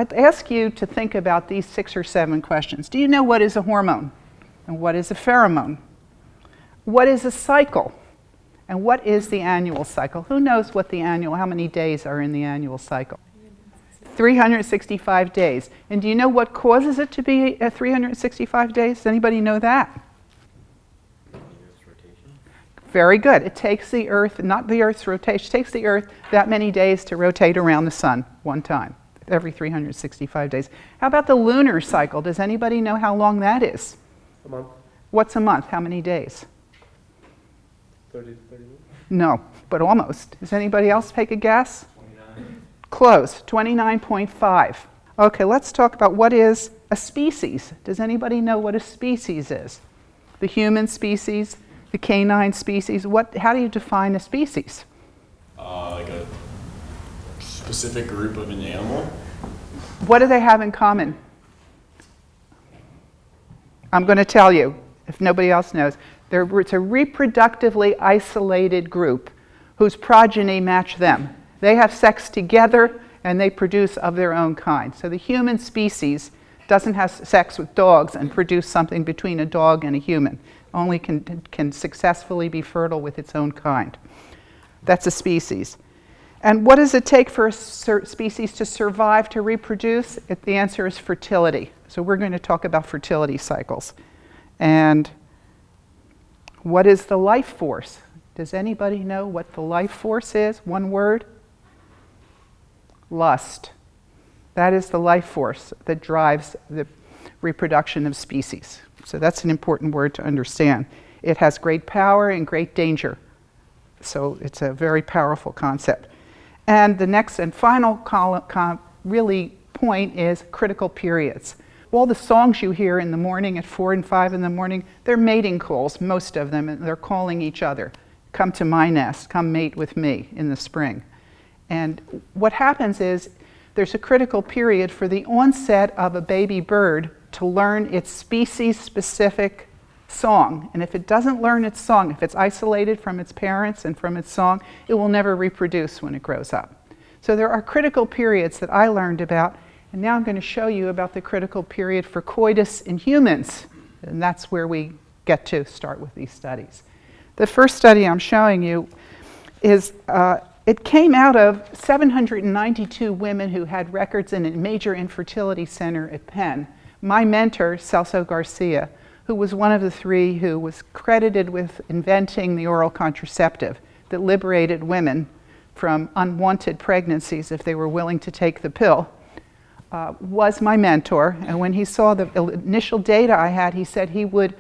I'd ask you to think about these 6 or 7 questions. Do you know what is a hormone? And what is a pheromone? What is a cycle? And what is the annual cycle? Who knows what how many days are in the annual cycle? 365 days. And do you know what causes it to be 365 days? Does anybody know that? Very good. It takes the Earth, not the Earth's rotation, it takes the Earth that many days to rotate around the sun one time, every 365 days. How about the lunar cycle? Does anybody know how long that is? A month. What's a month? How many days? 30 minutes? No, but almost. Does anybody else take a guess? 29. Close, 29.5. Okay, let's talk about what is a species. Does anybody know what a species is? The human species, the canine species. How do you define a species? Like a specific group of an animal. What do they have in common? I'm going to tell you, if nobody else knows. It's a reproductively isolated group whose progeny match them. They have sex together and they produce of their own kind. So the human species doesn't have sex with dogs and produce something between a dog and a human. Only can successfully be fertile with its own kind. That's a species. And what does it take for a species to survive, to reproduce? The answer is fertility. So we're going to talk about fertility cycles. And what is the life force? Does anybody know what the life force is? One word? Lust. That is the life force that drives the reproduction of species. So that's an important word to understand. It has great power and great danger. So it's a very powerful concept. And the next and final really point is critical periods. All the songs you hear in the morning at 4 and 5 in the morning, they're mating calls, most of them, and they're calling each other. Come to my nest, come mate with me in the spring. And what happens is there's a critical period for the onset of a baby bird to learn its species-specific song. And if it doesn't learn its song, if it's isolated from its parents and from its song, it will never reproduce when it grows up. So there are critical periods that I learned about. And now I'm going to show you about the critical period for coitus in humans. And that's where we get to start with these studies. The first study I'm showing you is, it came out of 792 women who had records in a major infertility center at Penn. My mentor, Celso Garcia, who was one of the 3 who was credited with inventing the oral contraceptive that liberated women from unwanted pregnancies if they were willing to take the pill, was my mentor. And when he saw the initial data I had, he said he would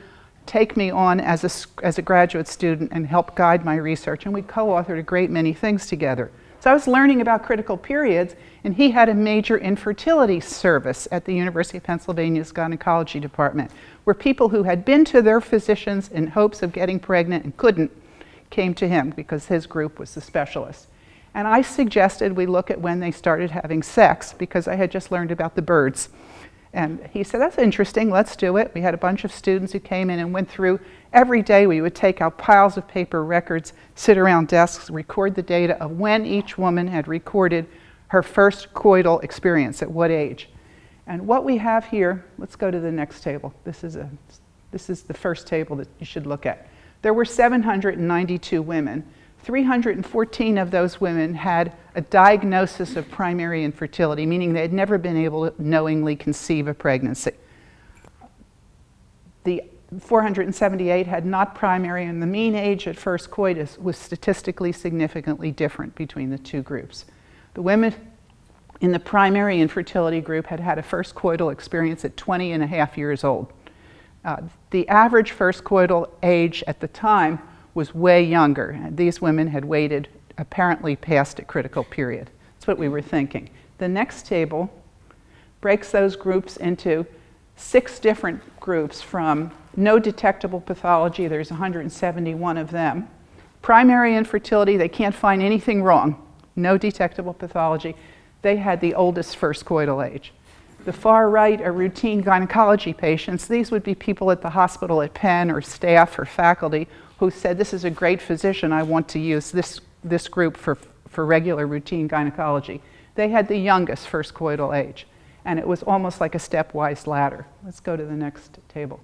take me on as a graduate student and help guide my research. And we co-authored a great many things together. So I was learning about critical periods, and he had a major infertility service at the University of Pennsylvania's gynecology department, where people who had been to their physicians in hopes of getting pregnant and couldn't came to him because his group was the specialist. And I suggested we look at when they started having sex because I had just learned about the birds. And he said, that's interesting, let's do it. We had a bunch of students who came in and went through. Every day we would take out piles of paper records, sit around desks, record the data of when each woman had recorded her first coital experience, at what age. And what we have here, let's go to the next table. This is the first table that you should look at. There were 792 women. 314 of those women had a diagnosis of primary infertility, meaning they had never been able to knowingly conceive a pregnancy. The 478 had not primary, and the mean age at first coitus was statistically significantly different between the 2 groups. The women in the primary infertility group had had a first coital experience at 20 and a half years old. The average first coital age at the time was way younger. These women had waited apparently past a critical period. That's what we were thinking. The next table breaks those groups into 6 different groups from no detectable pathology, there's 171 of them. Primary infertility, they can't find anything wrong, no detectable pathology. They had the oldest first coital age. The far right are routine gynecology patients. These would be people at the hospital at Penn or staff or faculty who said, this is a great physician, I want to use this group for regular routine gynecology. They had the youngest first coital age. and it was almost like a stepwise ladder. Let's go to the next table.